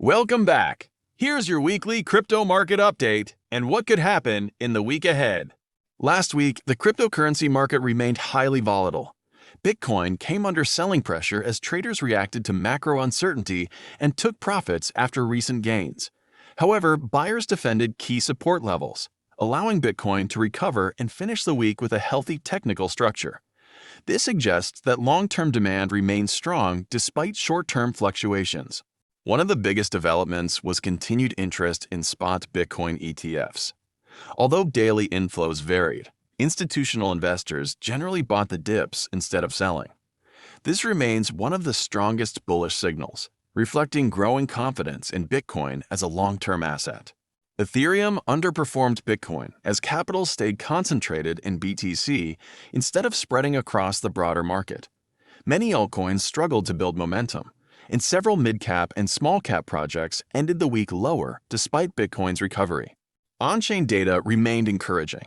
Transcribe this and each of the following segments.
Welcome back. Here's your weekly crypto market update and what could happen in the week ahead. Last week, the cryptocurrency market remained highly volatile. Bitcoin came under selling pressure as traders reacted to macro uncertainty and took profits after recent gains. However, buyers defended key support levels, allowing Bitcoin to recover and finish the week with a healthy technical structure. This suggests that long-term demand remains strong despite short-term fluctuations. One of the biggest developments was continued interest in spot Bitcoin ETFs. Although daily inflows varied, institutional investors generally bought the dips instead of selling. This remains one of the strongest bullish signals, reflecting growing confidence in Bitcoin as a long-term asset. Ethereum underperformed Bitcoin as capital stayed concentrated in BTC instead of spreading across the broader market. Many altcoins struggled to build momentum, and several mid-cap and small-cap projects ended the week lower despite Bitcoin's recovery. On-chain data remained encouraging.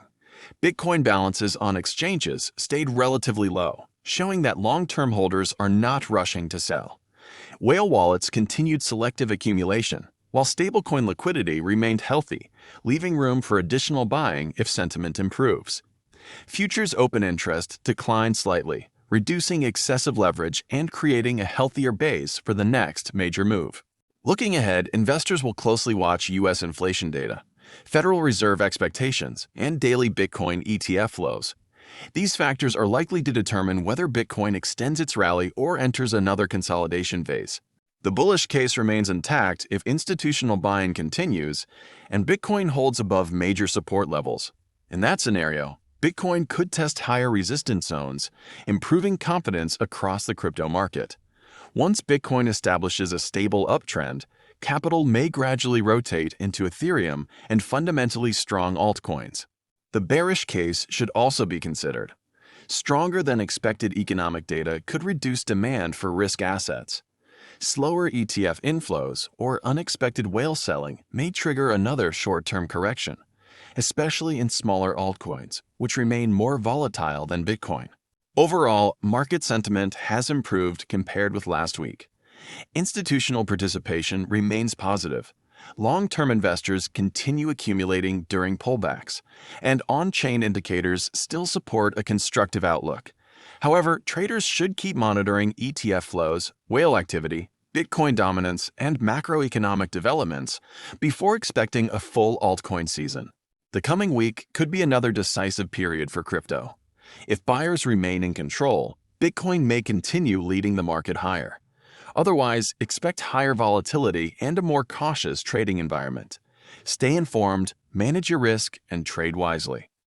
Bitcoin balances on exchanges stayed relatively low, showing that long-term holders are not rushing to sell. Whale wallets continued selective accumulation, while stablecoin liquidity remained healthy, leaving room for additional buying if sentiment improves. Futures open interest declined slightly, reducing excessive leverage and creating a healthier base for the next major move. Looking ahead, investors will closely watch U.S. inflation data, Federal Reserve expectations, and daily Bitcoin ETF flows. These factors are likely to determine whether Bitcoin extends its rally or enters another consolidation phase. The bullish case remains intact if institutional buying continues and Bitcoin holds above major support levels. In that scenario, Bitcoin could test higher resistance zones, improving confidence across the crypto market. Once Bitcoin establishes a stable uptrend, capital may gradually rotate into Ethereum and fundamentally strong altcoins. The bearish case should also be considered. Stronger than expected economic data could reduce demand for risk assets. Slower ETF inflows or unexpected whale selling may trigger another short-term correction, especially in smaller altcoins, which remain more volatile than Bitcoin. Overall, market sentiment has improved compared with last week. Institutional participation remains positive. Long-term investors continue accumulating during pullbacks, and on-chain indicators still support a constructive outlook. However, traders should keep monitoring ETF flows, whale activity, Bitcoin dominance, and macroeconomic developments before expecting a full altcoin season. The coming week could be another decisive period for crypto. If buyers remain in control, Bitcoin may continue leading the market higher. Otherwise, expect higher volatility and a more cautious trading environment. Stay informed, manage your risk, and trade wisely.